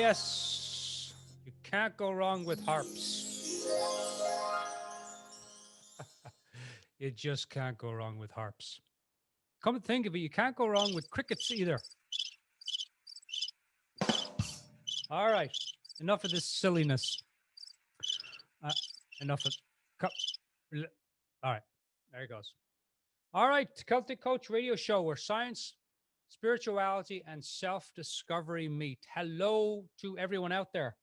yes. You can't go wrong with harps. You just can't go wrong with harps. Come to think of it, you can't go wrong with crickets either. All right. Enough of this silliness. Enough of... All right. There it goes. All right. Celtic Coach Radio Show, where science, spirituality, and self-discovery meet. Hello to everyone out there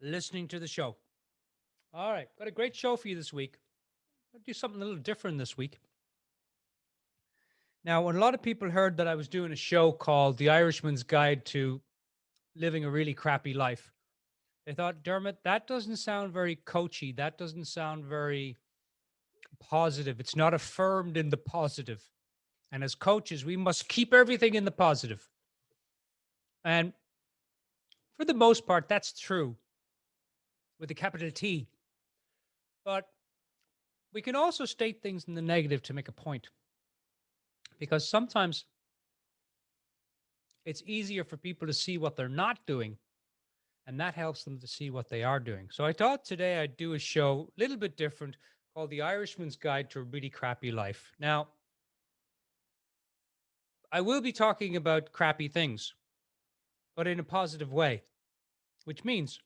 listening to the show. All right. Got a great show for you this week. I'll do something a little different this week. Now, when a lot of people heard that I was doing a show called The Irishman's Guide to Living a Really Crappy Life, they thought, Dermot, that doesn't sound very coachy. That doesn't sound very positive. It's not affirmed in the positive. And as coaches, we must keep everything in the positive. And for the most part, that's true with a capital T. But we can also state things in the negative to make a point. Because sometimes it's easier for people to see what they're not doing, and that helps them to see what they are doing. So I thought today I'd do a show a little bit different called The Irishman's Guide to a Really Crappy Life. Now, I will be talking about crappy things, but in a positive way, which means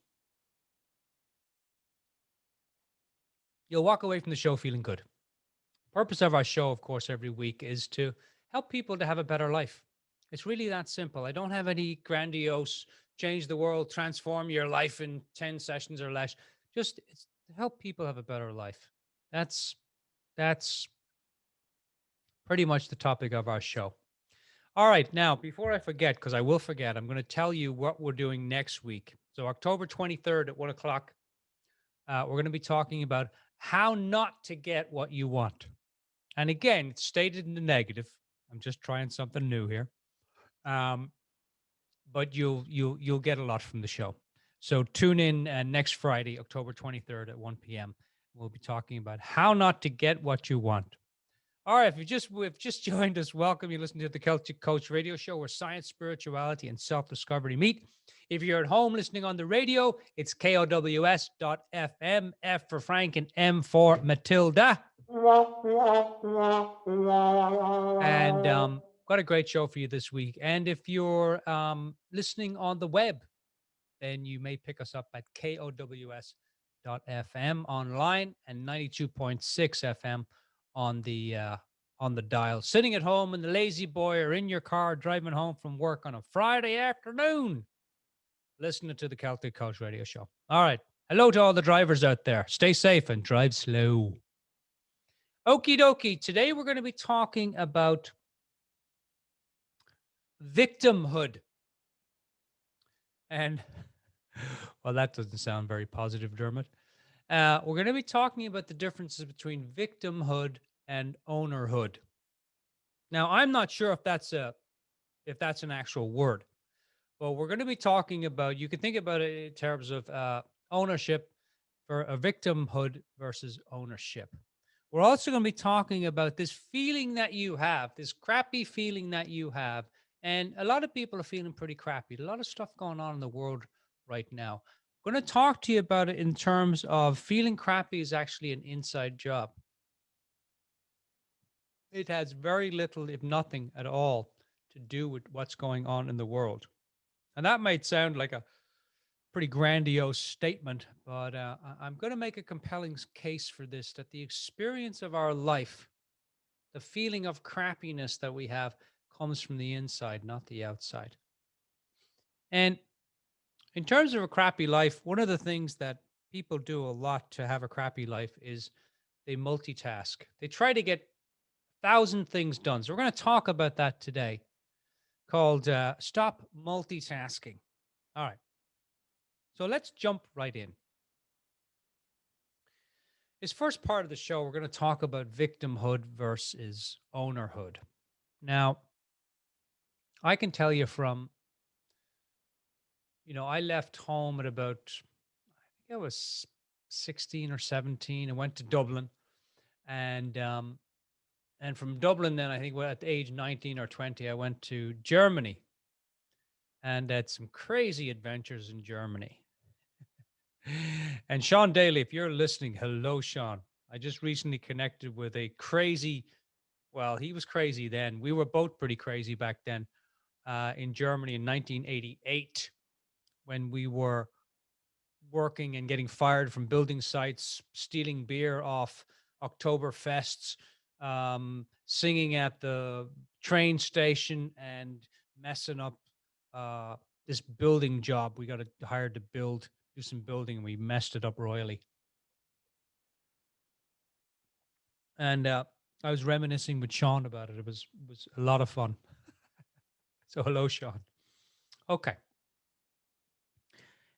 you'll walk away from the show feeling good. The purpose of our show, of course, every week is to help people to have a better life. It's really that simple. I don't have any grandiose, change the world, transform your life in 10 sessions or less. Just it's to help people have a better life. That's pretty much the topic of our show. All right. Now, before I forget, because I will forget, I'm going to tell you what we're doing next week. So October 23rd at 1 o'clock, we're going to be talking about how not to get what you want. And again, it's stated in the negative. I'm just trying something new here. But you'll get a lot from the show. So tune in next Friday, October 23rd at 1 p.m. We'll be talking about how not to get what you want. All right, if you've just joined us, welcome. You listen to the Celtic Coach Radio Show, where science, spirituality, and self-discovery meet. If you're at home listening on the radio, it's KOWS.FM, F for Frank, and M for Matilda. And got a great show for you this week. And if you're listening on the web, then you may pick us up at KOWS.FM online and 92.6 FM on the dial. Sitting at home in the lazy boy or in your car driving home from work on a Friday afternoon, listening to the Celtic Coach Radio Show. All right. Hello to all the drivers out there. Stay safe and drive slow. Okie dokie. Today we're going to be talking about victimhood. And, well, that doesn't sound very positive, Dermot. We're going to be talking about the differences between victimhood and ownerhood. Now, I'm not sure if that's an actual word, but we're going to be talking about, you can think about it in terms of ownership for a victimhood versus ownership. We're also going to be talking about this feeling that you have, this crappy feeling that you have. And a lot of people are feeling pretty crappy. A lot of stuff going on in the world right now. I'm going to talk to you about it in terms of feeling crappy is actually an inside job. It has very little, if nothing at all, to do with what's going on in the world. And that might sound like a pretty grandiose statement, but I'm going to make a compelling case for this, that the experience of our life, the feeling of crappiness that we have, comes from the inside, not the outside. And in terms of a crappy life, one of the things that people do a lot to have a crappy life is they multitask. They try to get 1,000 things done. So we're going to talk about that today, called Stop Multitasking. All right. So let's jump right in. This first part of the show, we're going to talk about victimhood versus ownerhood. Now, I can tell you from, I left home at about, I think I was 16 or 17. I went to Dublin, and from Dublin, then I think at age 19 or 20, I went to Germany. and had some crazy adventures in Germany. And Sean Daly, if you're listening, hello, Sean. I just recently connected with a crazy, well, he was crazy then. We were both pretty crazy back then in Germany in 1988 when we were working and getting fired from building sites, stealing beer off Oktoberfests, singing at the train station, and messing up this building job. We got hired to do some building, and we messed it up royally. And I was reminiscing with Sean about it. It was a lot of fun. So hello, Sean. Okay.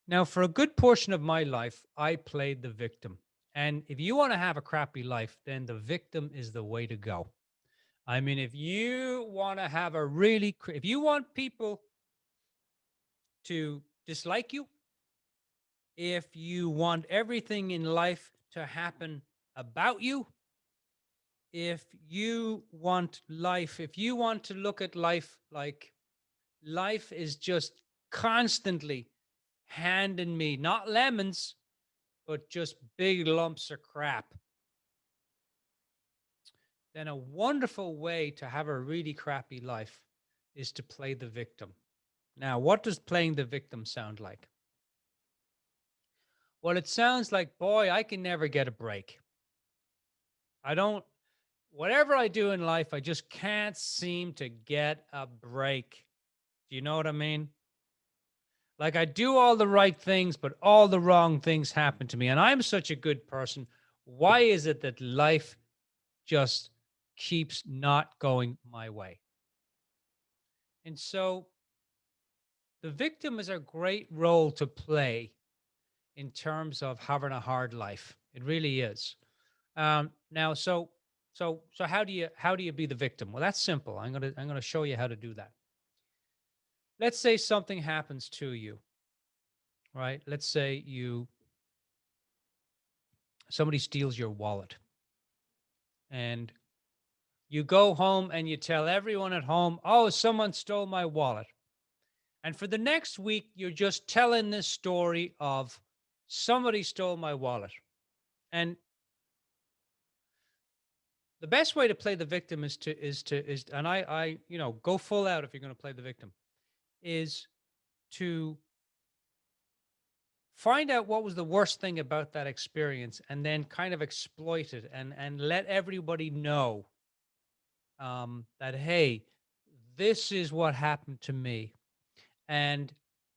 Now, for a good portion of my life, I played the victim. And if you want to have a crappy life, then the victim is the way to go. I mean, if you want to have a really, if you want people to dislike you, if you want everything in life to happen about you, if you want life, if you want to look at life like life is just constantly handing me not lemons, but just big lumps of crap, then a wonderful way to have a really crappy life is to play the victim. Now, what does playing the victim sound like? Well, it sounds like, boy, I can never get a break. Whatever I do in life, I just can't seem to get a break. Do you know what I mean? Like I do all the right things, but all the wrong things happen to me. And I'm such a good person. Why is it that life just keeps not going my way? And so the victim is a great role to play in terms of having a hard life. It really is. Now, so how do you be the victim? Well, that's simple. I'm gonna show you how to do that. Let's say something happens to you, right? Let's say somebody steals your wallet, and you go home and you tell everyone at home, "Oh, someone stole my wallet." And for the next week, you're just telling this story of somebody stole my wallet. And the best way to play the victim and I go full out if you're going to play the victim, is to find out what was the worst thing about that experience and then kind of exploit it and let everybody know that, hey, this is what happened to me. And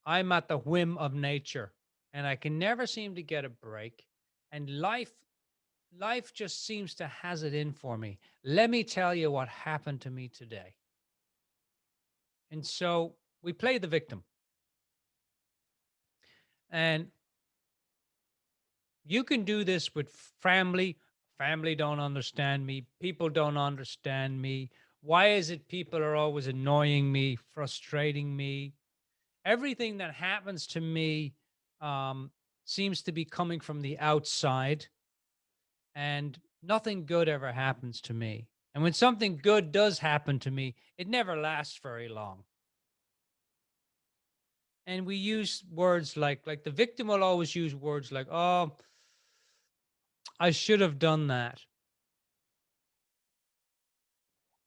I'm at the whim of nature and I can never seem to get a break. And life just seems to has it in for me. Let me tell you what happened to me today. And so we play the victim. And you can do this with family. Family don't understand me. People don't understand me. Why is it people are always annoying me, frustrating me? Everything that happens to me seems to be coming from the outside, and nothing good ever happens to me. And when something good does happen to me, it never lasts very long. And we use words like the victim will always use words like, "Oh, I should have done that,"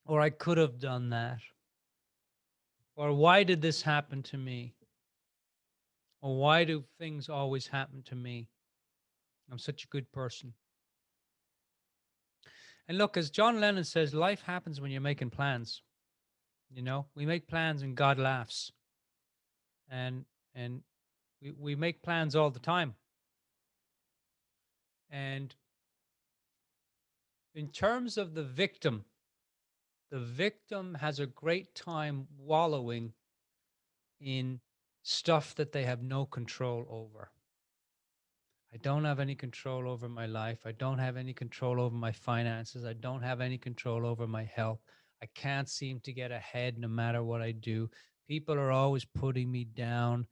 or "I could have done that," or "Why did this happen to me?" or "Why do things always happen to me? I'm such a good person." And look, as John Lennon says, life happens when you're making plans. We make plans and God laughs. And we make plans all the time. And in terms of the victim has a great time wallowing in stuff that they have no control over. I don't have any control over my life. I don't have any control over my finances. I don't have any control over my health. I can't seem to get ahead no matter what I do. People are always putting me down.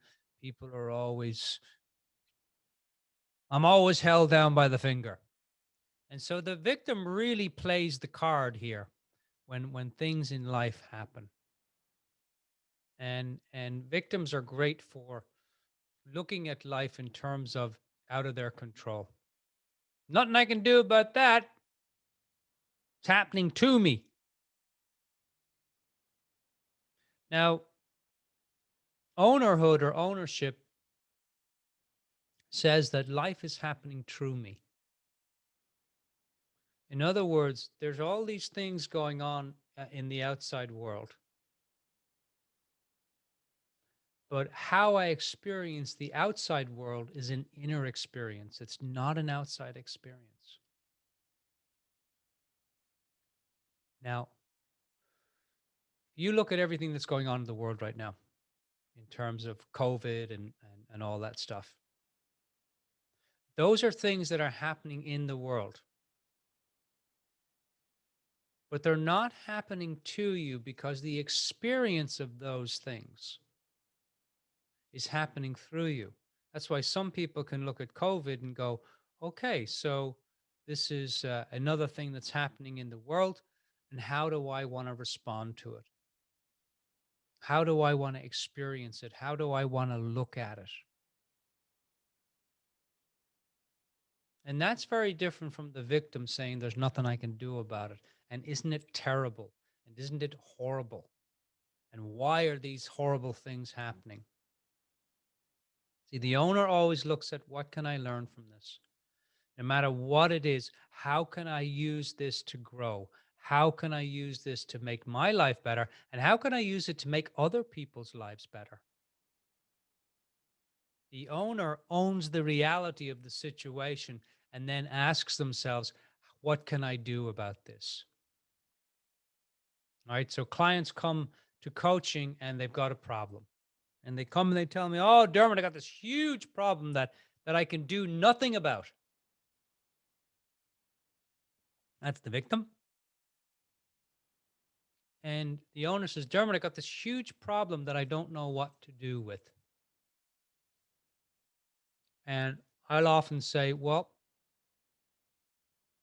I'm always held down by the finger. And so the victim really plays the card here when things in life happen. And victims are great for looking at life in terms of out of their control. Nothing I can do about that. It's happening to me. Now, ownerhood or ownership says that life is happening through me. In other words, there's all these things going on in the outside world, but how I experience the outside world is an inner experience. It's not an outside experience. Now, you look at everything that's going on in the world right now in terms of COVID and all that stuff. Those are things that are happening in the world, but they're not happening to you because the experience of those things is happening through you. That's why some people can look at COVID and go, okay, so this is another thing that's happening in the world. And how do I want to respond to it? How do I want to experience it? How do I want to look at it? And that's very different from the victim saying, there's nothing I can do about it. And isn't it terrible? And isn't it horrible? And why are these horrible things happening? See, the owner always looks at, what can I learn from this? No matter what it is, how can I use this to grow? How can I use this to make my life better? And how can I use it to make other people's lives better? The owner owns the reality of the situation and then asks themselves, what can I do about this? All right. So clients come to coaching and they've got a problem. And they come and they tell me, oh, Dermot, I got this huge problem that I can do nothing about. That's the victim. And the owner says, Dermot, I got this huge problem that I don't know what to do with. And I'll often say, well,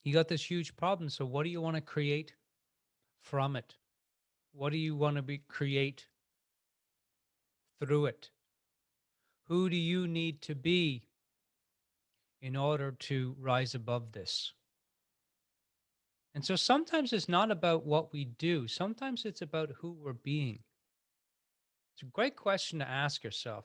you got this huge problem. So what do you want to create from it? What do you want to create through it? Who do you need to be in order to rise above this? And so sometimes it's not about what we do. Sometimes it's about who we're being. It's a great question to ask yourself.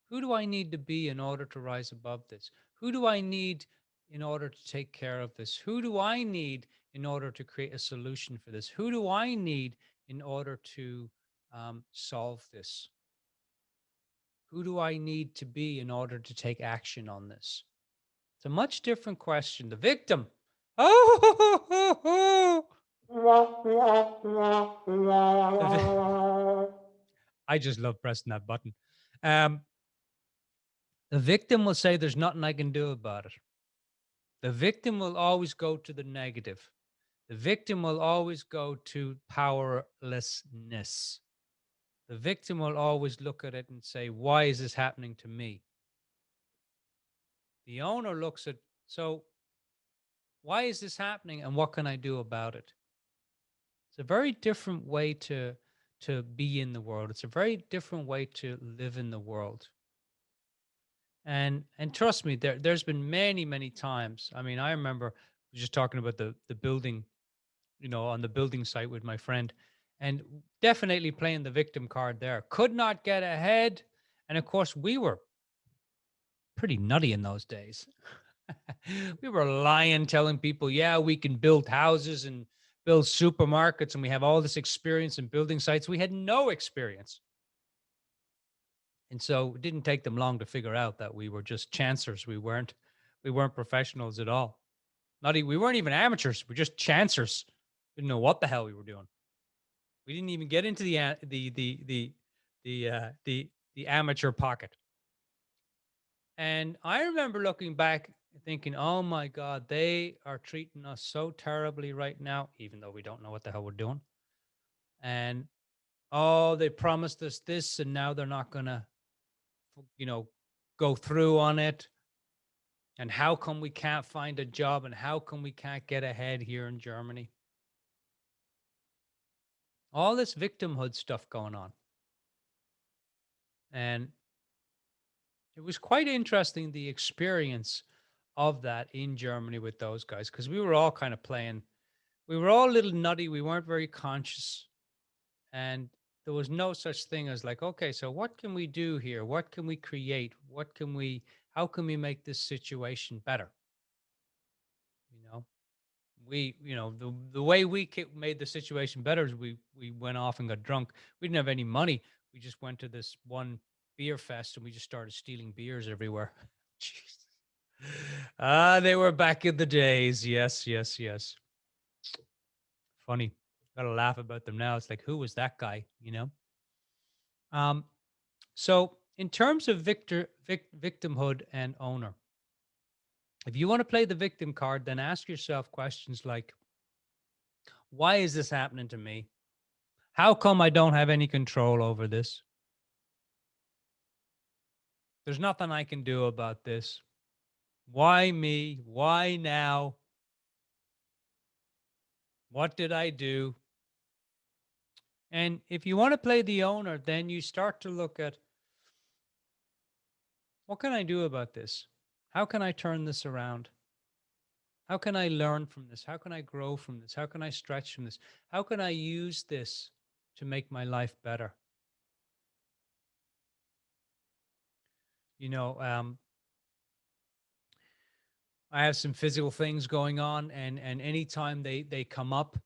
Who do I need to be in order to rise above this? Who do I need in order to take care of this? Who do I need in order to create a solution for this? Who do I need in order to solve this? Who do I need to be in order to take action on this? It's a much different question. The victim. Oh, I just love pressing that button. The victim will say, there's nothing I can do about it. The victim will always go to the negative. The victim will always go to powerlessness. The victim will always look at it and say, why is this happening to me? The owner looks at, so why is this happening and what can I do about it? It's a very different way to be in the world. It's a very different way to live in the world. And trust me, there's been many times. I mean, I remember just talking about the building, on the building site with my friend, and definitely playing the victim card there. Could not get ahead. And of course, we were pretty nutty in those days. We were lying, telling people, yeah, we can build houses and build supermarkets, and we have all this experience in building sites. We had no experience. And so it didn't take them long to figure out that we were just chancers. We weren't professionals at all. We weren't even amateurs. We're just chancers. Didn't know what the hell we were doing. We didn't even get into the amateur pocket. And I remember looking back thinking, oh my God, they are treating us so terribly right now, even though we don't know what the hell we're doing. And oh, they promised us this and now they're not going to, go through on it. And how come we can't find a job and how come we can't get ahead here in Germany? All this victimhood stuff going on. And it was quite interesting, the experience of that in Germany with those guys, because we were all kind of playing. We were all a little nutty. We weren't very conscious. And there was no such thing as like, okay, so what can we do here? What can we create? How can we make this situation better? You know, the way we made the situation better is we went off and got drunk. We didn't have any money. We just went to this one beer fest and we just started stealing beers everywhere. Jeez. They were back in the days. Yes, yes, yes. Funny. Gotta laugh about them now. It's like, who was that guy? Um, so in terms of victimhood and owner, if you want to play the victim card, then ask yourself questions like, why is this happening to me? How come I don't have any control over this? There's nothing I can do about this. Why me? Why now? What did I do? And if you want to play the owner, then you start to look at, what can I do about this? How can I turn this around? How can I learn from this? How can I grow from this? How can I stretch from this? How can I use this to make my life better? You know, I have some physical things going on, and anytime they come up,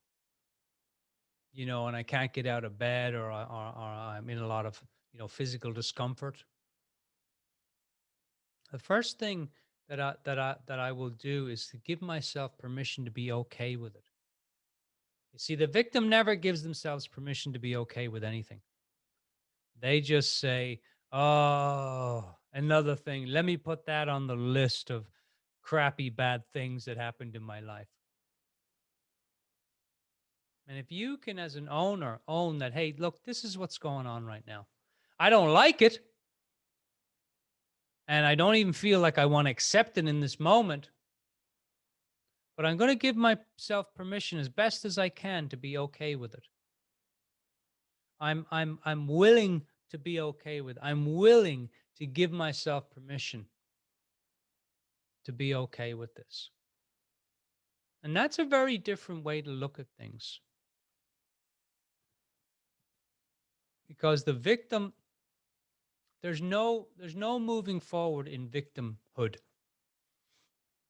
and I can't get out of bed, or I'm in a lot of physical discomfort, the first thing that I will do is to give myself permission to be okay with it. You see, the victim never gives themselves permission to be okay with anything. They just say, "Oh, another thing. Let me put that on the list of crappy bad things that happened in my life." And if you can, as an owner, own that, hey, look, this is what's going on right now. I don't like it. And I don't even feel like I want to accept it in this moment. But I'm going to give myself permission as best as I can to be okay with it. I'm willing to be okay with it. I'm willing to give myself permission to be okay with this. And that's a very different way to look at things. Because the victim, there's no moving forward in victimhood.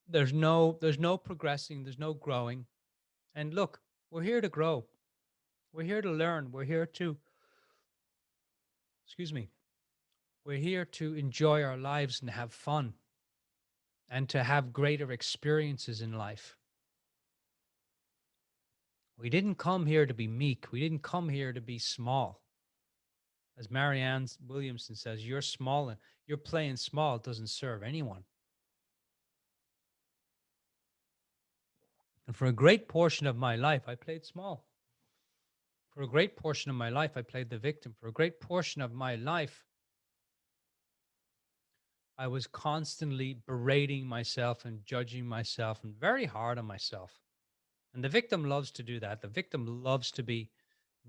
There's no progressing, there's no growing. And look, we're here to grow. We're here to learn. We're here to, excuse me, we're here to enjoy our lives and have fun and to have greater experiences in life. We didn't come here to be meek. We didn't come here to be small. As Marianne Williamson says, you're small and you're playing small. It doesn't serve anyone. And for a great portion of my life, I played small. For a great portion of my life, I played the victim. For a great portion of my life, I was constantly berating myself and judging myself and very hard on myself. And the victim loves to do that. The victim loves to be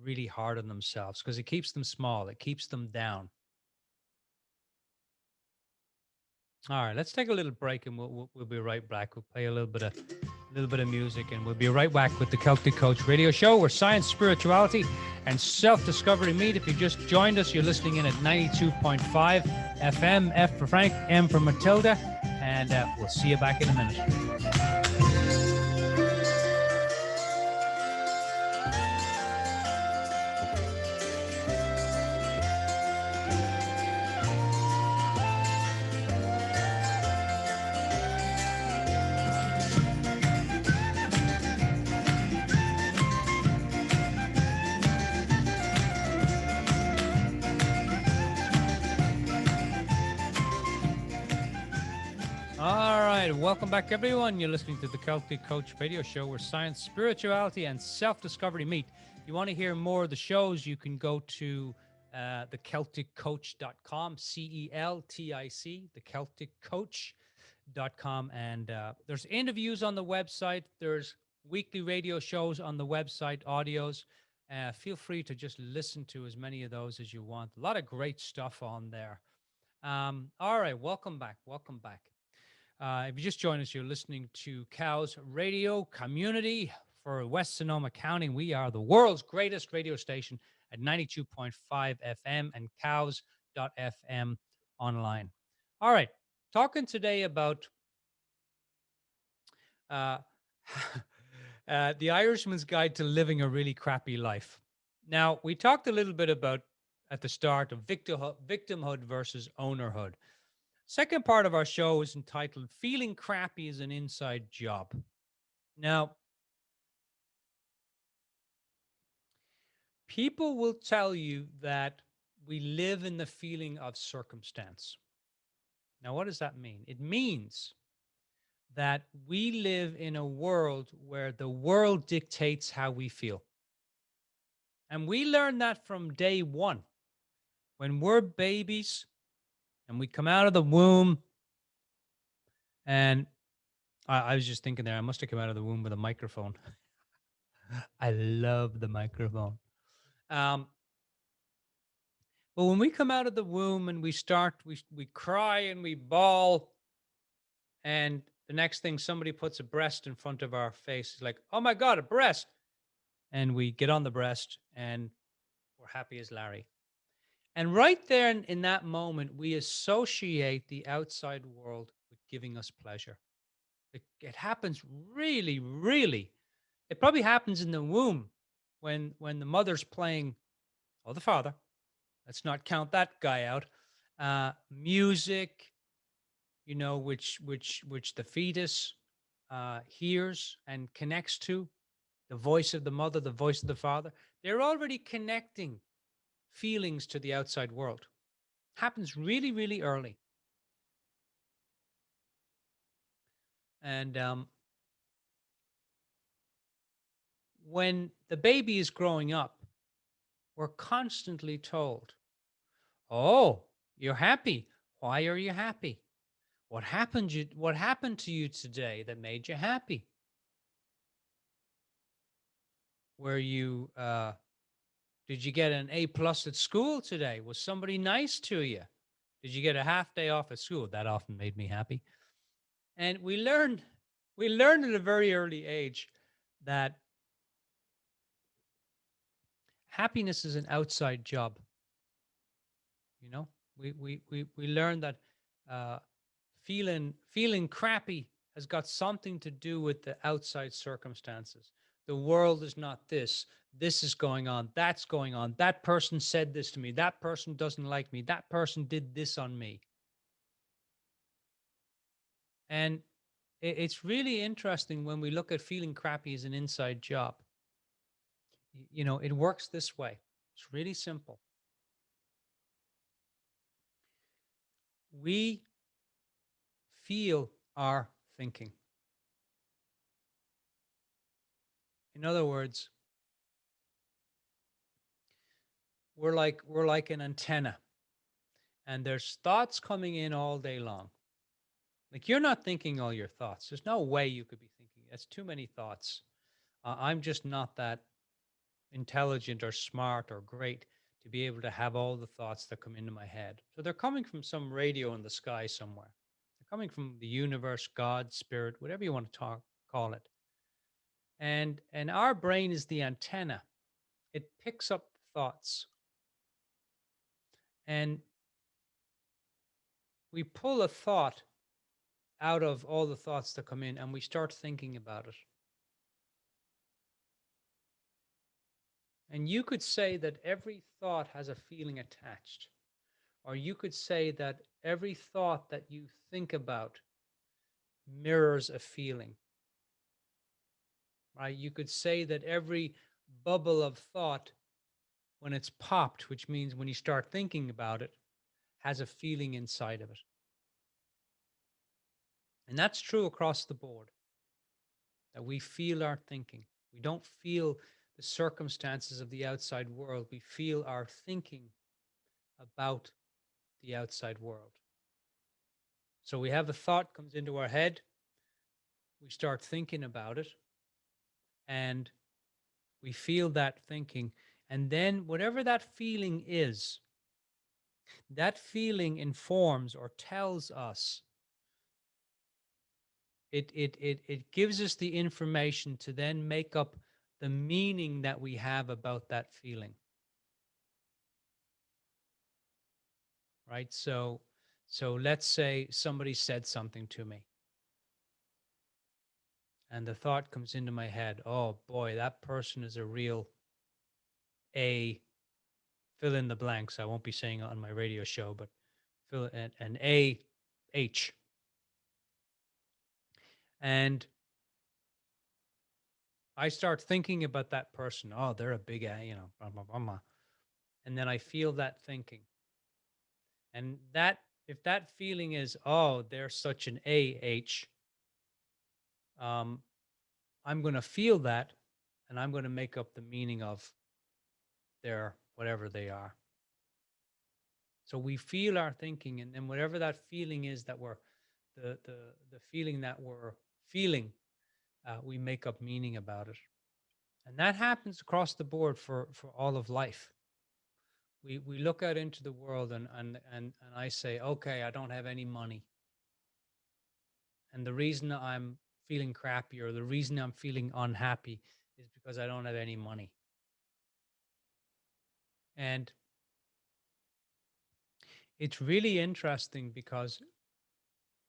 really hard on themselves because it keeps them small. It keeps them down. All right, let's take a little break and we'll be right back. We'll play a little bit of music and we'll be right back with the Celtic Coach Radio Show, where science, spirituality, and self-discovery meet. If you just joined us, you're listening in at 92.5 FM, F for Frank, M for Matilda, and we'll see you back in a minute. Welcome back, everyone. You're listening to the Celtic Coach Radio Show, where science, spirituality, and self-discovery meet. If you want to hear more of the shows, you can go to thecelticcoach.com, CELTIC, thecelticcoach.com. And there's interviews on the website. There's weekly radio shows on the website, audios. Feel free to just listen to as many of those as you want. A lot of great stuff on there. All right, welcome back. Welcome back. If you just joined us, you're listening to Cows Radio Community for West Sonoma County. We are the world's greatest radio station at 92.5 FM and cows.fm online. All right, talking today about uh, The Irishman's Guide to Living a Really Crappy Life. Now, we talked a little bit about at the start of victimhood versus ownerhood. Second part of our show is entitled Feeling Crappy is an Inside Job. Now, people will tell you that we live in the feeling of circumstance. Now, what does that mean? It means that we live in a world where the world dictates how we feel. And we learn that from day one. When we're babies and we come out of the womb, and I was just thinking there, I must have come out of the womb with a microphone. I love the microphone. But when we come out of the womb and we cry and we bawl, and the next thing somebody puts a breast in front of our face, is like, oh my God, a breast. And we get on the breast and we're happy as Larry. And right there in that moment, we associate the outside world with giving us pleasure. It happens really, really. It probably happens in the womb when the mother's playing, or the father, let's not count that guy out, music, which the fetus hears and connects to, the voice of the mother, the voice of the father. They're already connecting feelings to the outside world. Happens really, really early. And when the baby is growing up, we're constantly told, oh, you're happy. Why are you happy? What happened to you today that made you happy? Were you did you get an A+ at school today? Was somebody nice to you? Did you get a half day off at school? That often made me happy. And we learned at a very early age that happiness is an outside job. We learned that feeling crappy has got something to do with the outside circumstances. The world is not this. This is going on. That's going on. That person said this to me. That person doesn't like me. That person did this on me. And it's really interesting when we look at feeling crappy as an inside job. It works this way. It's really simple. We feel our thinking. In other words, we're like an antenna, and there's thoughts coming in all day long. Like, you're not thinking all your thoughts. There's no way you could be thinking. That's too many thoughts. I'm just not that intelligent or smart or great to be able to have all the thoughts that come into my head. So they're coming from some radio in the sky somewhere. They're coming from the universe, God, spirit, whatever you want to call it. And our brain is the antenna. It picks up thoughts. And we pull a thought out of all the thoughts that come in and we start thinking about it. And you could say that every thought has a feeling attached. Or you could say that every thought that you think about mirrors a feeling. Right? You could say that every bubble of thought, when it's popped, which means when you start thinking about it, has a feeling inside of it. And that's true across the board, that we feel our thinking. We don't feel the circumstances of the outside world. We feel our thinking about the outside world. So we have a thought comes into our head. We start thinking about it. And We feel that thinking. And then whatever that feeling is, that feeling informs or tells us, it gives us the information to then make up the meaning that we have about that feeling. Right? So let's say somebody said something to me, and the thought comes into my head, oh boy, that person is a real A, fill in the blanks. I won't be saying it on my radio show, but fill an A H. And I start thinking about that person. Oh, they're a big A, blah, blah, blah, blah. And then I feel that thinking. And that, if that feeling is, oh, they're such an AH, um, I'm going to feel that, and I'm going to make up the meaning of their whatever they are. So we feel our thinking, and then whatever that feeling is that we're, the feeling that we're feeling, we make up meaning about it. And that happens across the board for all of life. We look out into the world, and I say, okay, I don't have any money. And the reason I'm feeling crappy, or the reason I'm feeling unhappy, is because I don't have any money. And it's really interesting, because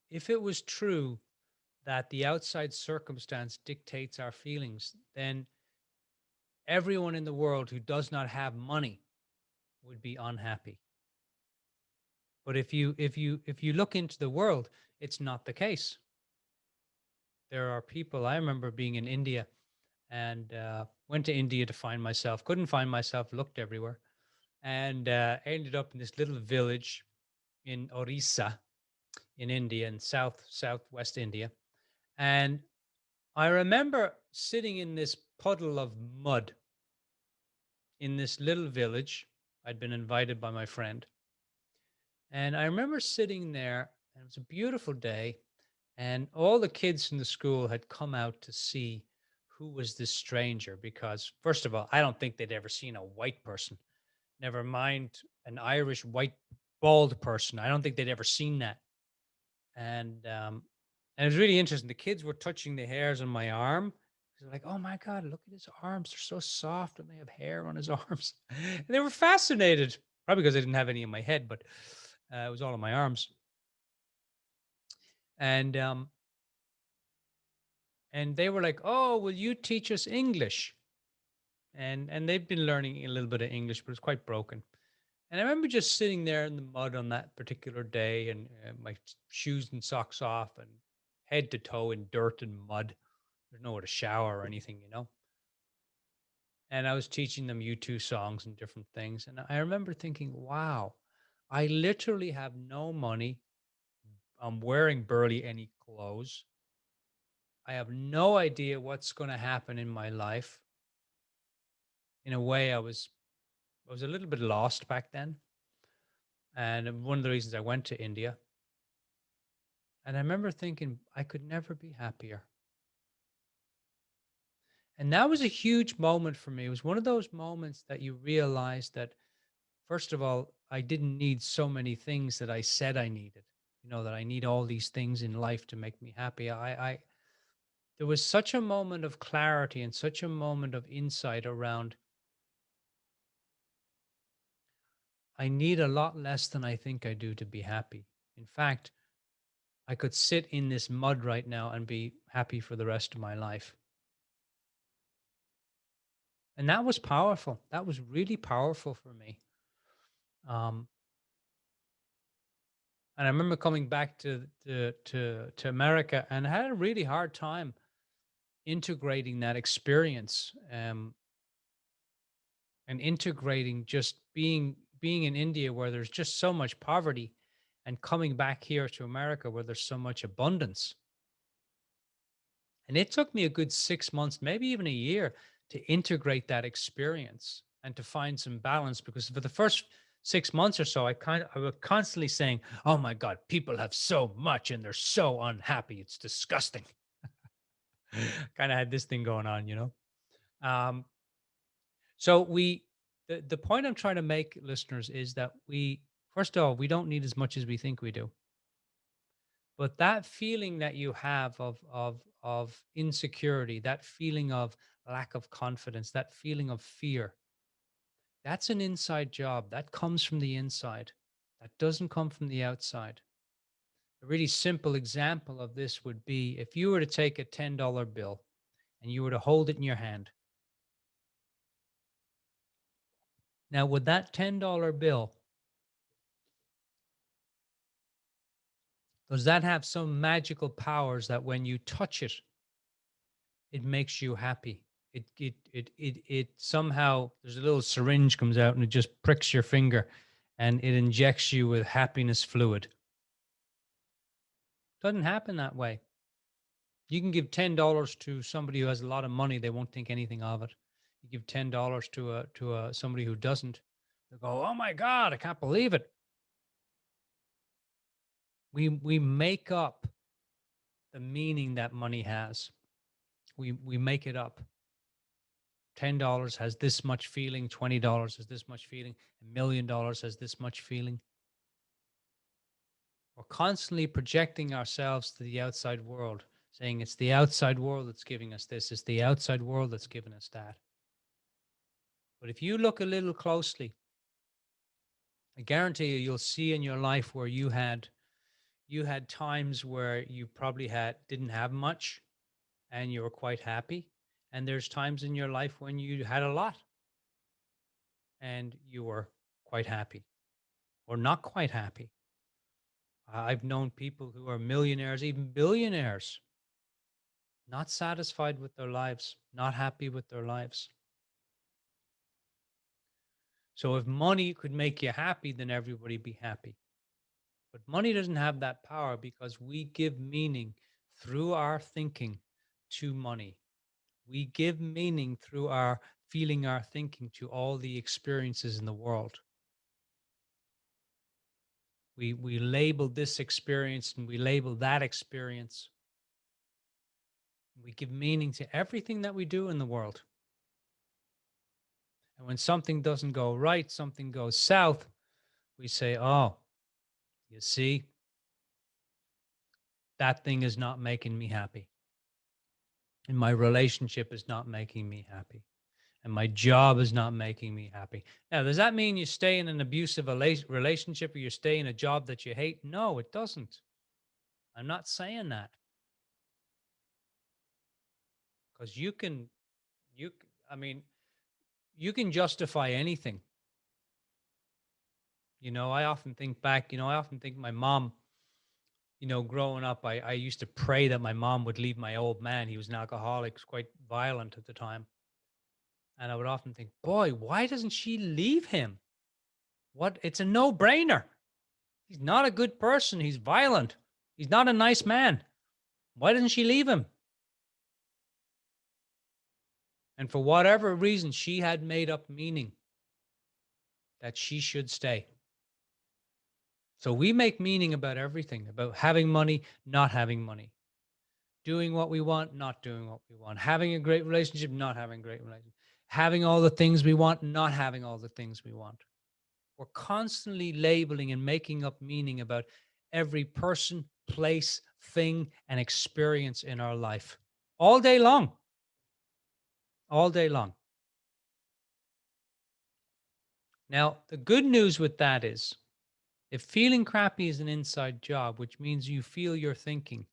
if it was true that the outside circumstance dictates our feelings, then everyone in the world who does not have money would be unhappy. But if you look into the world, it's not the case. There are people. I remember being in India, and went to India to find myself. Couldn't find myself. Looked everywhere, and ended up in this little village in Orissa, in India, in southwest India. And I remember sitting in this puddle of mud in this little village. I'd been invited by my friend. And I remember sitting there, and it was a beautiful day. And all the kids in the school had come out to see who was this stranger, because, first of all, I don't think they'd ever seen a white person, never mind an Irish white bald person. I don't think they'd ever seen that. And it was really interesting. The kids were touching the hairs on my arm. They're like, "Oh my God, look at his arms. They're so soft, and they have hair on his arms." And they were fascinated, probably because I didn't have any in my head, but it was all on my arms. And and they were like, "Oh, will you teach us English?" And they've been learning a little bit of English, but it's quite broken. And I remember just sitting there in the mud on that particular day, and my shoes and socks off, and head to toe in dirt and mud. There's nowhere to shower or anything. And I was teaching them U2 songs and different things. And I remember thinking, wow, I literally have no money. I'm wearing barely any clothes. I have no idea what's going to happen in my life. In a way, I was a little bit lost back then. And one of the reasons I went to India. And I remember thinking I could never be happier. And that was a huge moment for me. It was one of those moments that you realize that, first of all, I didn't need so many things that I said I needed. That I need all these things in life to make me happy. There was such a moment of clarity and such a moment of insight around, I need a lot less than I think I do to be happy. In fact, I could sit in this mud right now and be happy for the rest of my life. And that was powerful. That was really powerful for me. Um, and I remember coming back to America, and I had a really hard time integrating that experience, and integrating just being in India, where there's just so much poverty, and coming back here to America where there's so much abundance. And it took me a good 6 months, maybe even a year, to integrate that experience and to find some balance. Because for the first 6 months or so, I was constantly saying, "Oh my God, people have so much and they're so unhappy. It's disgusting." Kind of had this thing going on. Um, So the point I'm trying to make, listeners, is that first of all, we don't need as much as we think we do. But that feeling that you have of insecurity, that feeling of lack of confidence, that feeling of fear, that's an inside job. That comes from the inside. That doesn't come from the outside. A really simple example of this would be if you were to take a $10 bill and you were to hold it in your hand. Now, with that $10 bill, does that have some magical powers that when you touch it, it makes you happy? It somehow, there's a little syringe comes out and it just pricks your finger and it injects you with happiness fluid. Doesn't happen that way. You can give $10 to somebody who has a lot of money, they won't think anything of it. You give $10 to somebody who doesn't, they go, "Oh my God, I can't believe it." We make up the meaning that money has. We make it up. $10 has this much feeling, $20 has this much feeling, $1,000,000 has this much feeling. We're constantly projecting ourselves to the outside world, saying it's the outside world that's giving us this, it's the outside world that's giving us that. But if you look a little closely, I guarantee you'll see in your life where you had times where you probably didn't have much and you were quite happy. And there's times in your life when you had a lot and you were quite happy or not quite happy. I've known people who are millionaires, even billionaires, not satisfied with their lives, not happy with their lives. So if money could make you happy, then everybody be happy. But money doesn't have that power because we give meaning through our thinking to money. We give meaning through our feeling, our thinking to all the experiences in the world. We label this experience and we label that experience. We give meaning to everything that we do in the world. And when something doesn't go right, something goes south, we say, "Oh, you see, that thing is not making me happy. And my relationship is not making me happy. And my job is not making me happy." Now, does that mean you stay in an abusive relationship or you stay in a job that you hate? No, it doesn't. I'm not saying that. Because I mean, you can justify anything. I often think back, I often think my mom, growing up, I used to pray that my mom would leave my old man. He was an alcoholic, was quite violent at the time. And I would often think, boy, why doesn't she leave him? It's a no-brainer. He's not a good person. He's violent. He's not a nice man. Why doesn't she leave him? And for whatever reason, she had made up meaning that she should stay. So we make meaning about everything, about having money, not having money, doing what we want, not doing what we want, having a great relationship, not having a great relationship, having all the things we want, not having all the things we want. We're constantly labeling and making up meaning about every person, place, thing, and experience in our life all day long. All day long. Now, the good news with that is if feeling crappy is an inside job, which means you feel your thinking.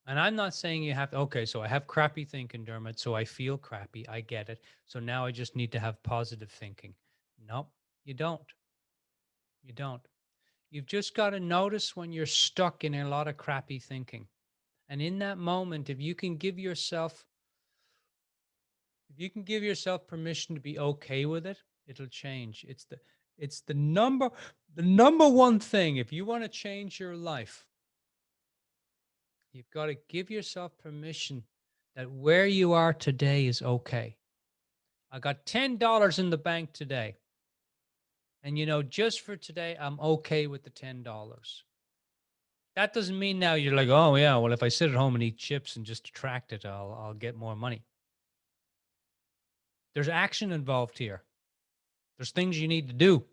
And I'm not saying you have to, okay, so I have crappy thinking, Dermot, so I feel crappy. I get it. So now I just need to have positive thinking. No, you don't. You don't. You've just got to notice when you're stuck in a lot of crappy thinking. And in that moment, if you can give yourself permission to be okay with it, it'll change. It's the number one thing. If you want to change your life, you've got to give yourself permission that where you are today is okay. I got $10 in the bank today. And just for today, I'm okay with the $10. That doesn't mean now you're like, "Oh yeah, well, if I sit at home and eat chips and just attract it, I'll get more money." There's action involved here. There's things you need to do.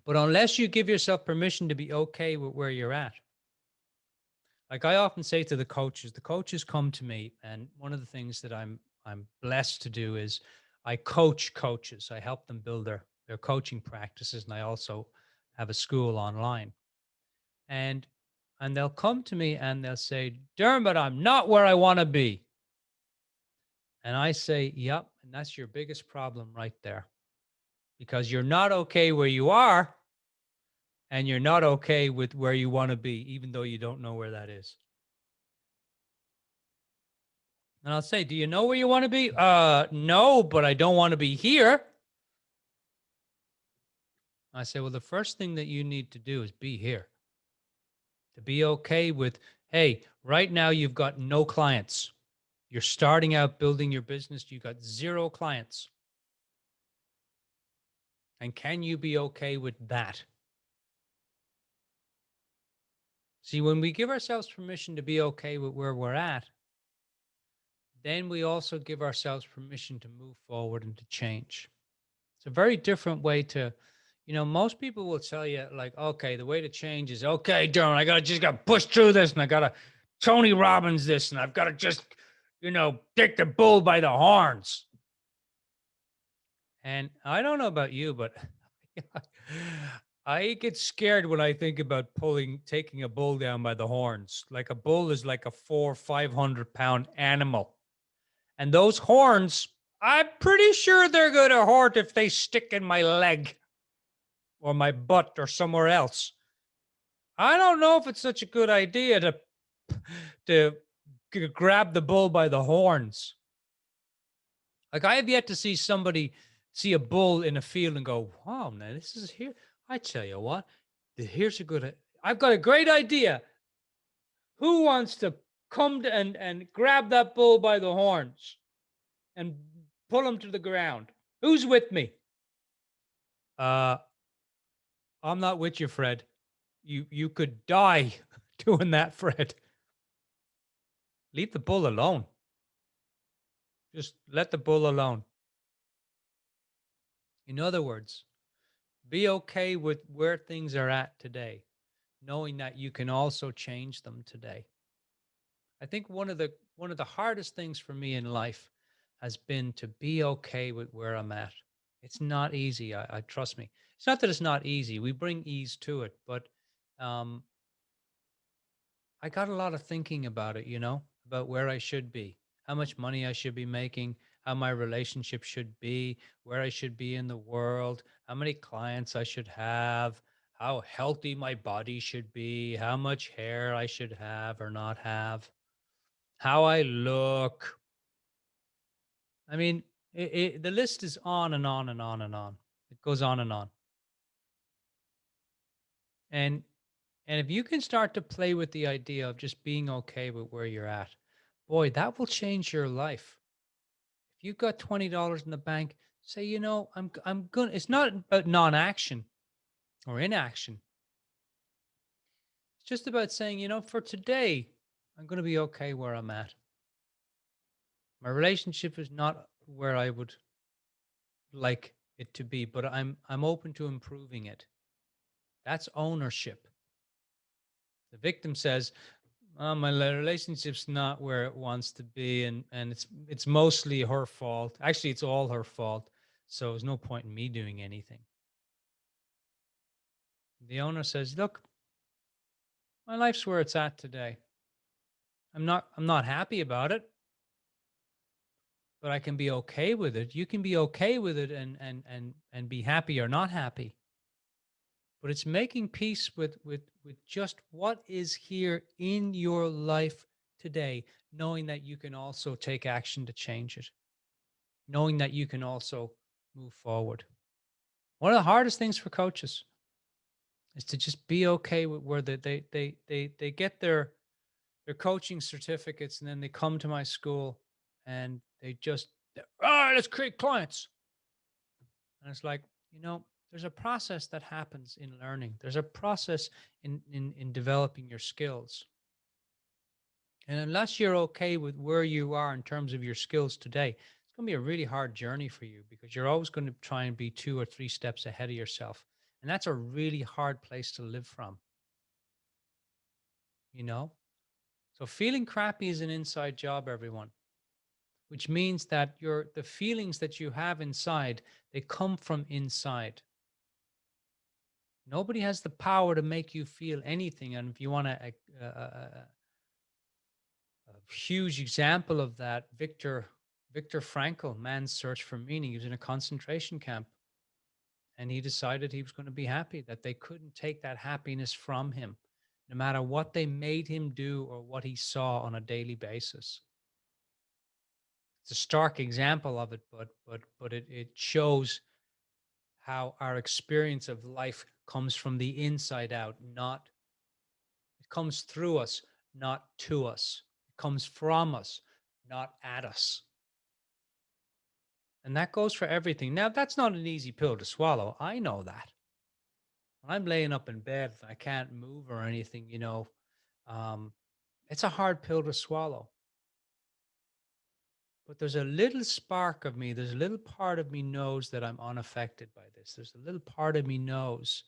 But unless you give yourself permission to be okay with where you're at, like I often say to the coaches come to me, and one of the things that I'm blessed to do is I coach coaches. I help them build their coaching practices, and I also have a school online. And they'll come to me and they'll say, Dermot, I'm not where I want to be. And I say, yep, and that's your biggest problem right there. Because you're not okay where you are, and you're not okay with where you want to be, even though you don't know where that is. And I'll say, do you know where you want to be? No, but I don't want to be here. I say, well, the first thing that you need to do is be here. To be okay with, hey, right now you've got no clients. You're starting out building your business. You got 0 clients. And can you be okay with that? See, when we give ourselves permission to be okay with where we're at, then we also give ourselves permission to move forward and to change. It's a very different way to, most people will tell you like, okay, the way to change is, okay, Darren, I just got to push through this, and I got to Tony Robbins this, and I've got to just, take the bull by the horns. And I don't know about you, but I get scared when I think about taking a bull down by the horns. Like a bull is like a 400-500 pound animal. And those horns, I'm pretty sure they're going to hurt if they stick in my leg or my butt or somewhere else. I don't know if it's such a good idea to grab the bull by the horns. Like I have yet to see a bull in a field and go, wow, man, this is here. I tell you what, I've got a great idea. Who wants to come and grab that bull by the horns and pull him to the ground? Who's with me? I'm not with you, Fred. You could die doing that, Fred. Leave the bull alone. Just let the bull alone. In other words, be okay with where things are at today, knowing that you can also change them today. I think one of the hardest things for me in life has been to be okay with where I'm at. It's not easy. I trust me. It's not that it's not easy. We bring ease to it, but I got a lot of thinking about it, about where I should be, how much money I should be making, how my relationship should be, where I should be in the world, how many clients I should have, how healthy my body should be, how much hair I should have or not have, how I look. I mean, the list is on and on and on and on. It goes on and on. And if you can start to play with the idea of just being okay with where you're at, boy, that will change your life. If you've got $20 in the bank, say, I'm going to, it's not about non-action or inaction. It's just about saying, for today, I'm going to be okay where I'm at. My relationship is not where I would like it to be, but I'm open to improving it. That's ownership. The victim says, oh, my relationship's not where it wants to be, and it's mostly her fault. Actually, it's all her fault. So there's no point in me doing anything. The owner says, look, my life's where it's at today. I'm not happy about it, but I can be okay with it. You can be okay with it and be happy or not happy. But it's making peace with just what is here in your life today, knowing that you can also take action to change it, knowing that you can also move forward. One of the hardest things for coaches is to just be okay with where they get their coaching certificates, and then they come to my school and let's create clients. And it's like, there's a process that happens in learning. There's a process in developing your skills. And unless you're okay with where you are in terms of your skills today, going to be a really hard journey for you because you're always going to try and be 2 or 3 steps ahead of yourself. And that's a really hard place to live from, you know? So feeling crappy is an inside job, everyone, which means that the feelings that you have inside, they come from inside. Nobody has the power to make you feel anything. And if you want a huge example of that, Viktor Frankl, Man's Search for Meaning, he was in a concentration camp. And he decided he was going to be happy, that they couldn't take that happiness from him, no matter what they made him do or what he saw on a daily basis. It's a stark example of it, but it shows how our experience of life comes from the inside out, not it comes through us, not to us. It comes from us, not at us. And that goes for everything. Now, that's not an easy pill to swallow. I know that. When I'm laying up in bed, I can't move or anything, um, it's a hard pill to swallow. But there's a little spark of me, there's a little part of me knows that I'm unaffected by this. There's a little part of me knows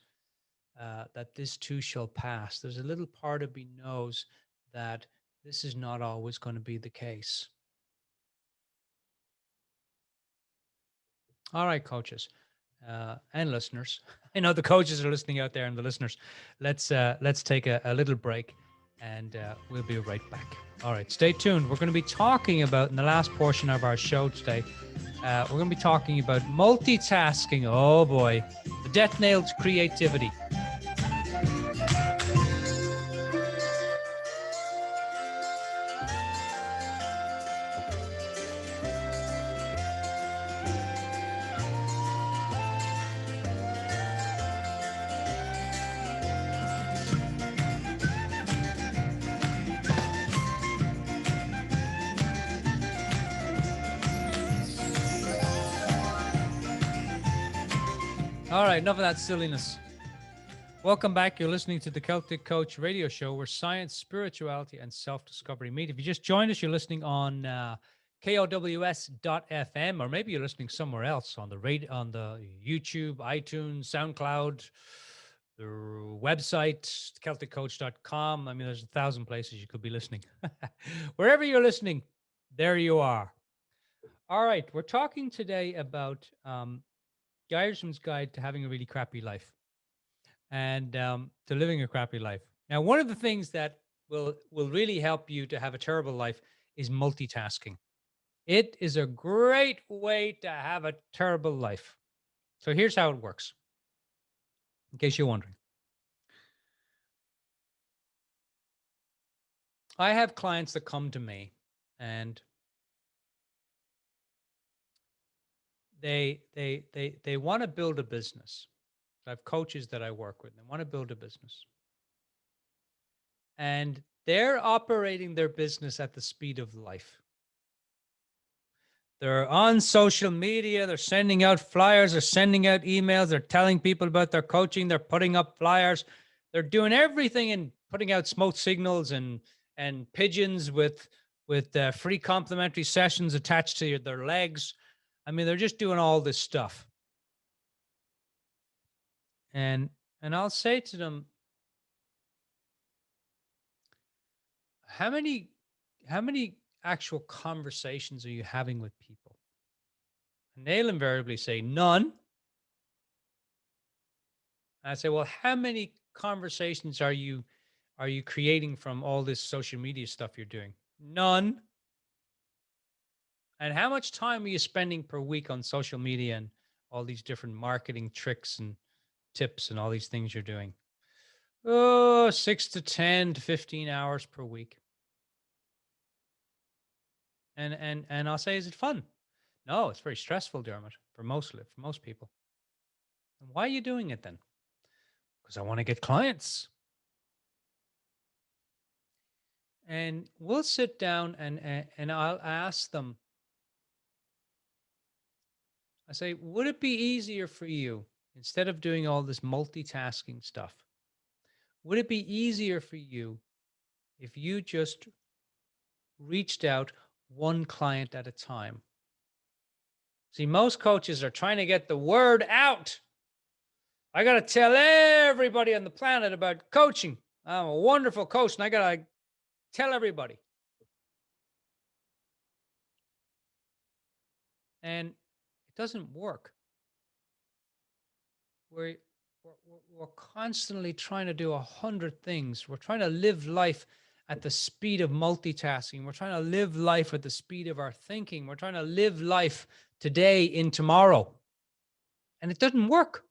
that this too shall pass. There's a little part of me knows that this is not always going to be the case. All right, coaches and listeners. I know the coaches are listening out there and the listeners. Let's take a little break and we'll be right back. All right, stay tuned. We're going to be talking about, in the last portion of our show today, we're going to be talking about multitasking. Oh boy, the death nail to creativity. All right, enough of that silliness. Welcome back. You're listening to the Celtic Coach radio show where science, spirituality, and self-discovery meet. If you just joined us, you're listening on KOWS.FM, or maybe you're listening somewhere else on the radio, on the YouTube, iTunes, SoundCloud, the website, CelticCoach.com. I mean, there's 1,000 places you could be listening. Wherever you're listening, there you are. All right, we're talking today about the Irishman's Guide to Having a Really Crappy Life and to living a crappy life. Now, one of the things that will really help you to have a terrible life is multitasking. It is a great way to have a terrible life. So here's how it works, in case you're wondering. I have clients that come to me and they want to build a business. I have coaches that I work with, and they want to build a business. And they're operating their business at the speed of life. They're on social media. They're sending out flyers. They're sending out emails. They're telling people about their coaching. They're putting up flyers. They're doing everything and putting out smoke signals and pigeons with free complimentary sessions attached to their legs. I mean, they're just doing all this stuff. And I'll say to them, how many actual conversations are you having with people? And they'll invariably say none. And I say, well, how many conversations are you creating from all this social media stuff you're doing? None. And how much time are you spending per week on social media and all these different marketing tricks and tips and all these things you're doing? Oh, 6 to 10 to 15 hours per week. And I'll say, is it fun? No, it's very stressful, Dermot, for most people. And why are you doing it then? Because I want to get clients. And we'll sit down and I'll ask them. I say, would it be easier for you, instead of doing all this multitasking stuff, would it be easier for you if you just reached out one client at a time? See, most coaches are trying to get the word out. I got to tell everybody on the planet about coaching. I'm a wonderful coach, and I got to tell everybody. And it doesn't work. We're constantly trying to do 100 things. We're trying to live life at the speed of multitasking. We're trying to live life at the speed of our thinking. We're trying to live life today in tomorrow. And it doesn't work.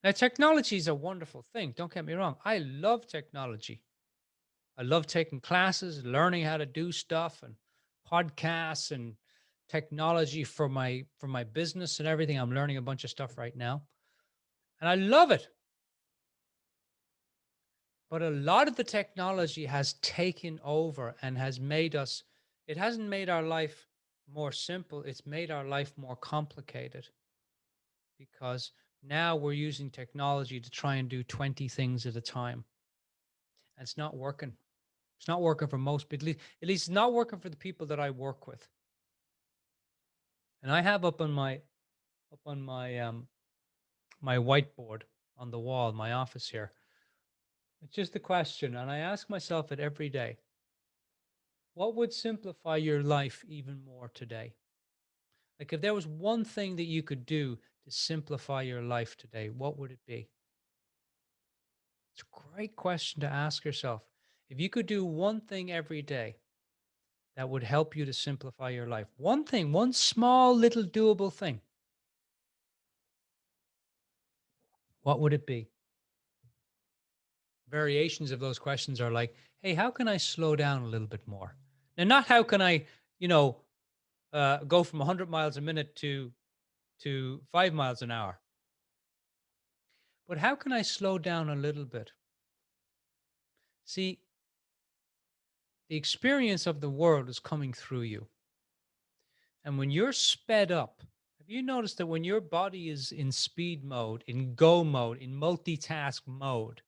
Now, technology is a wonderful thing. Don't get me wrong. I love technology. I love taking classes, learning how to do stuff, and podcasts and technology for my business and everything. I'm learning a bunch of stuff right now, and I love it. But a lot of the technology has taken over and has made us, it hasn't made our life more simple. It's made our life more complicated, because now we're using technology to try and do 20 things at a time. And it's not working. It's not working for most people. At least it's not working for the people that I work with. And I have up on my my whiteboard on the wall, my office here. It's just a question, and I ask myself it every day. What would simplify your life even more today? Like, if there was one thing that you could do to simplify your life today, what would it be? It's a great question to ask yourself. If you could do one thing every day that would help you to simplify your life, one thing, one small little doable thing, what would it be? Variations of those questions are like, hey, how can I slow down a little bit more? Now, not how can I, go from 100 miles a minute to 5 miles an hour, but how can I slow down a little bit? See, the experience of the world is coming through you. And when you're sped up, have you noticed that when your body is in speed mode, in go mode, in multitask mode,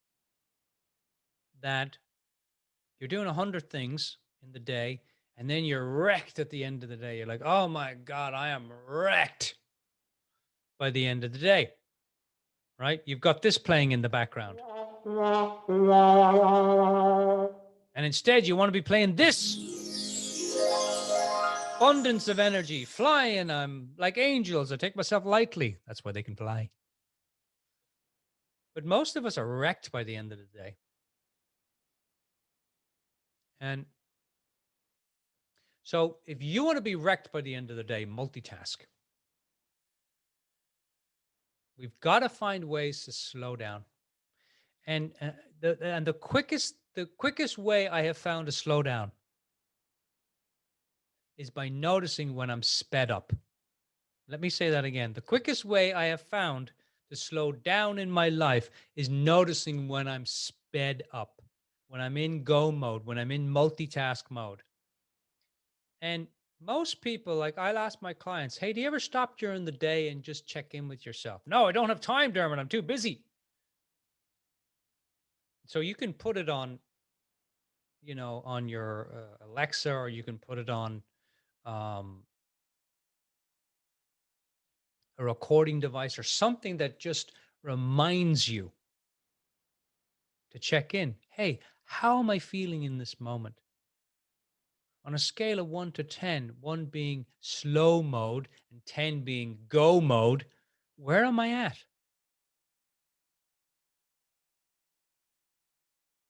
that you're doing 100 things in the day, and then you're wrecked at the end of the day. You're like, oh my God, I am wrecked by the end of the day, right? You've got this playing in the background. And instead, you want to be playing this. Abundance of energy, flying. I'm like angels. I take myself lightly. That's why they can fly. But most of us are wrecked by the end of the day. And so if you want to be wrecked by the end of the day, multitask. We've got to find ways to slow down. And the quickest way I have found to slow down is by noticing when I'm sped up. Let me say that again. The quickest way I have found to slow down in my life is noticing when I'm sped up, when I'm in go mode, when I'm in multitask mode. And most people, like, I'll ask my clients, hey, do you ever stop during the day and just check in with yourself? No, I don't have time, Dermot. I'm too busy. So you can put it on, on your Alexa, or you can put it on a recording device or something that just reminds you to check in. Hey, how am I feeling in this moment? On a scale of 1 to 10, 1 being slow mode and 10 being go mode, where am I at?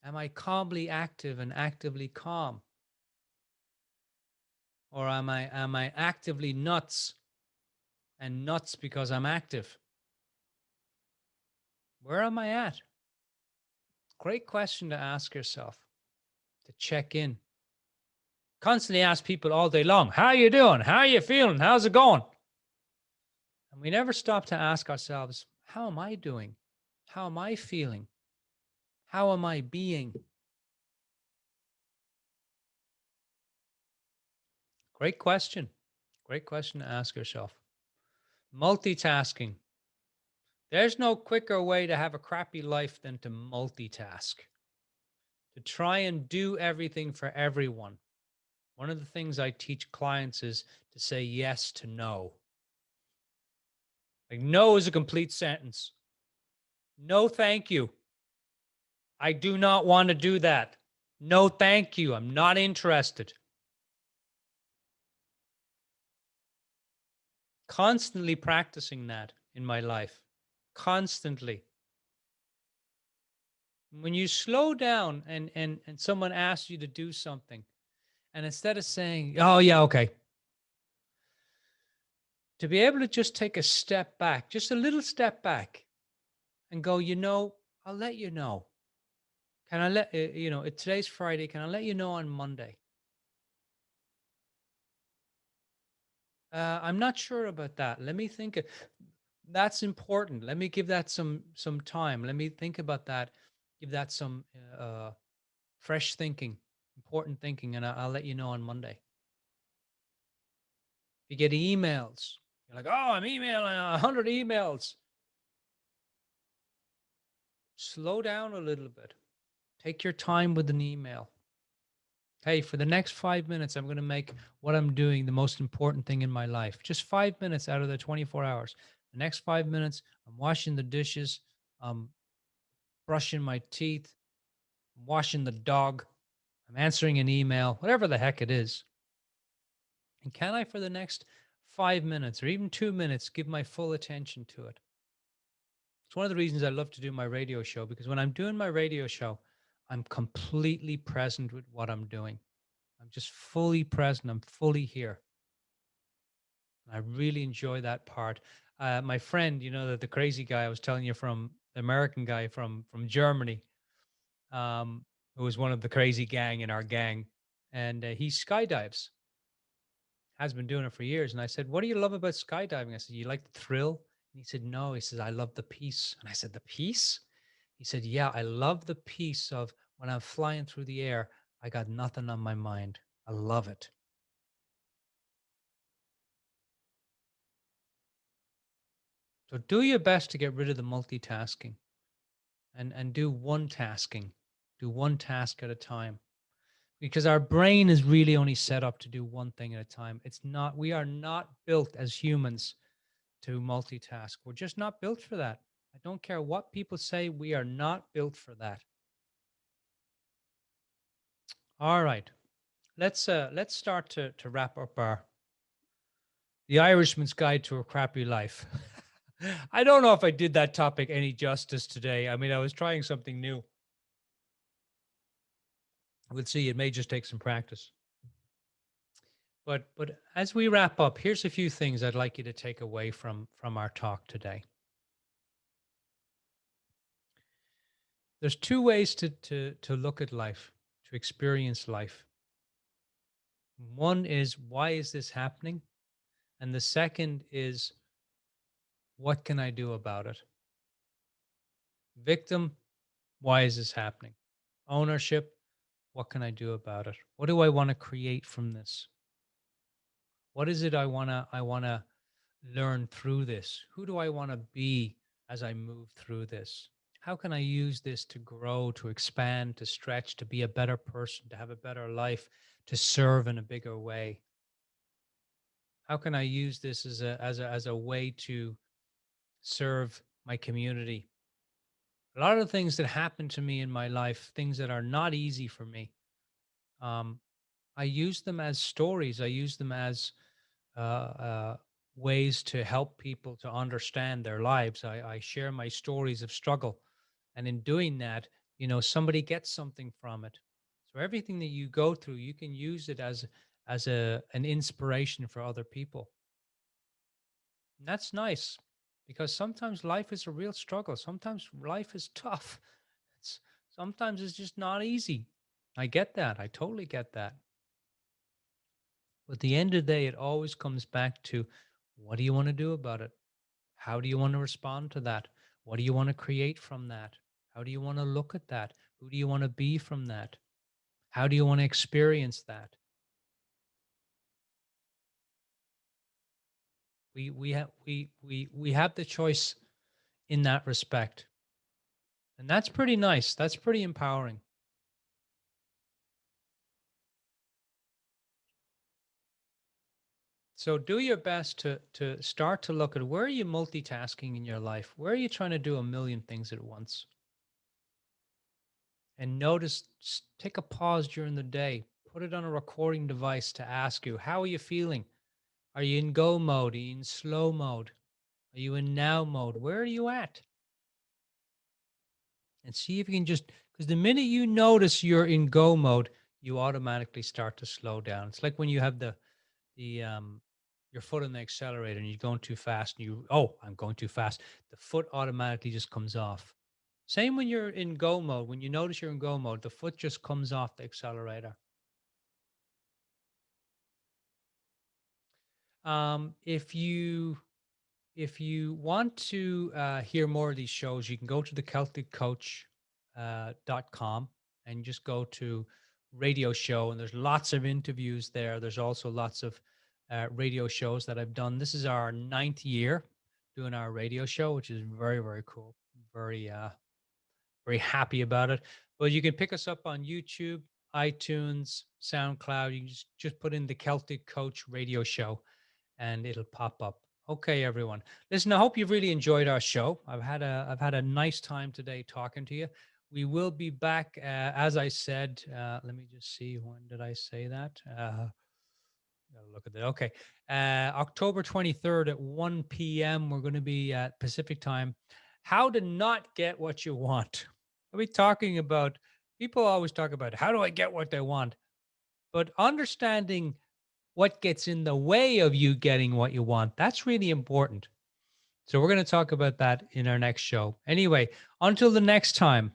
Am I calmly active and actively calm? Or am I actively nuts and nuts because I'm active? Where am I at? Great question to ask yourself, to check in. Constantly ask people all day long, how are you doing? How are you feeling? How's it going? And we never stop to ask ourselves, how am I doing? How am I feeling? How am I being? Great question. Great question to ask yourself. Multitasking. There's no quicker way to have a crappy life than to multitask. To try and do everything for everyone. One of the things I teach clients is to say yes to no. Like, no is a complete sentence. No, thank you. I do not want to do that. No, thank you. I'm not interested. Constantly practicing that in my life. Constantly. When you slow down and someone asks you to do something, and instead of saying, oh, yeah, okay, to be able to just take a step back, just a little step back, and go, I'll let you know. Can I let today's Friday? Can I let you know on Monday? I'm not sure about that. Let me think. That's important. Let me give that some time. Let me think about that. Give that some fresh thinking, important thinking, and I'll let you know on Monday. If you get emails, you're like, oh, I'm emailing 100 emails. Slow down a little bit. Take your time with an email. Hey, for the next 5 minutes, I'm going to make what I'm doing the most important thing in my life. Just 5 minutes out of the 24 hours. The next 5 minutes, I'm washing the dishes, I'm brushing my teeth, I'm washing the dog, I'm answering an email, whatever the heck it is. And can I, for the next 5 minutes or even 2 minutes, give my full attention to it? It's one of the reasons I love to do my radio show, because when I'm doing my radio show, I'm completely present with what I'm doing. I'm just fully present. I'm fully here. I really enjoy that part. My friend, the crazy guy I was telling you from, the American guy from Germany, who was one of the crazy gang in our gang, and he skydives, has been doing it for years. And I said, "What do you love about skydiving?" I said, "You like the thrill?" And he said, "No." He says, "I love the peace." And I said, "The peace?" He said, "Yeah, I love the peace of when I'm flying through the air, I got nothing on my mind. I love it." So do your best to get rid of the multitasking and do one tasking. Do one task at a time. Because our brain is really only set up to do one thing at a time. We are not built as humans to multitask. We're just not built for that. I don't care what people say, we are not built for that. All right. Let's start to wrap up our The Irishman's Guide to a Crappy Life. I don't know if I did that topic any justice today. I mean, I was trying something new. We'll see. It may just take some practice. But as we wrap up, here's a few things I'd like you to take away from our talk today. There's two ways to look at life, to experience life. One is, why is this happening? And the second is, what can I do about it? Victim, why is this happening? Ownership, what can I do about it? What do I want to create from this? What is it I wanna learn through this? Who do I want to be as I move through this? How can I use this to grow, to expand, to stretch, to be a better person, to have a better life, to serve in a bigger way? How can I use this as a way to serve my community? A lot of the things that happen to me in my life, things that are not easy for me, um, I use them as stories. I use them as ways to help people to understand their lives. I share my stories of struggle, and in doing that, somebody gets something from it. So everything that you go through, you can use it as an inspiration for other people. And that's nice, because sometimes life is a real struggle. Sometimes life is tough. Sometimes it's just not easy. I get that. I totally get that. But at the end of the day, it always comes back to, what do you want to do about it? How do you want to respond to that? What do you want to create from that? How do you want to look at that? Who do you want to be from that? How do you want to experience that? We have the choice in that respect. And that's pretty nice. That's pretty empowering. So do your best to start to look at where are you multitasking in your life? Where are you trying to do a million things at once? And notice, take a pause during the day, put it on a recording device to ask you, how are you feeling? Are you in go mode? Are you in slow mode? Are you in now mode? Where are you at? And see if you can just, because the minute you notice you're in go mode, you automatically start to slow down. It's like when you have the your foot on the accelerator and you're going too fast and I'm going too fast. The foot automatically just comes off. Same when you're in go mode. When you notice you're in go mode, the foot just comes off the accelerator. If you want to hear more of these shows, you can go to the CelticCoach.com and just go to radio show. And there's lots of interviews there. There's also lots of radio shows that I've done. This is our 9th year doing our radio show, which is very, very cool. Very, very happy about it. But you can pick us up on YouTube, iTunes, SoundCloud. You can just put in the Celtic Coach radio show and it'll pop up. Okay, everyone. Listen, I hope you've really enjoyed our show. I've had a nice time today talking to you. We will be back, as I said. Let me just see. When did I say that? Gotta look at that. Okay, October 23rd at 1 p.m. We're going to be at Pacific time. How to not get what you want. I'll be talking about. People always talk about how do I get what they want, but understanding what gets in the way of you getting what you want. That's really important. So we're going to talk about that in our next show. Anyway, until the next time,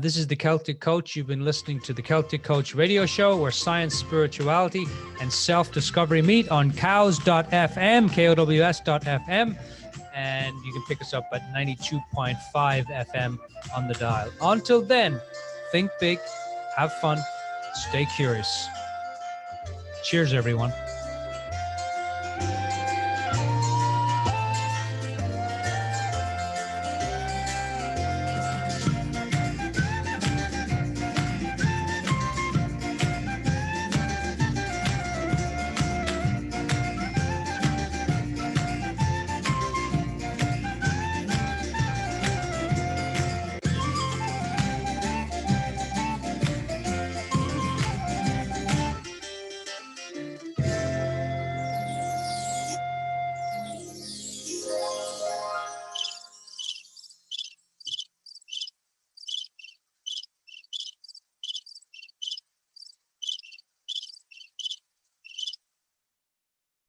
this is the Celtic Coach. You've been listening to the Celtic Coach radio show where science, spirituality, and self-discovery meet on cows.fm, KOWS.fm. And you can pick us up at 92.5 FM on the dial. Until then, think big, have fun, stay curious. Cheers, everyone.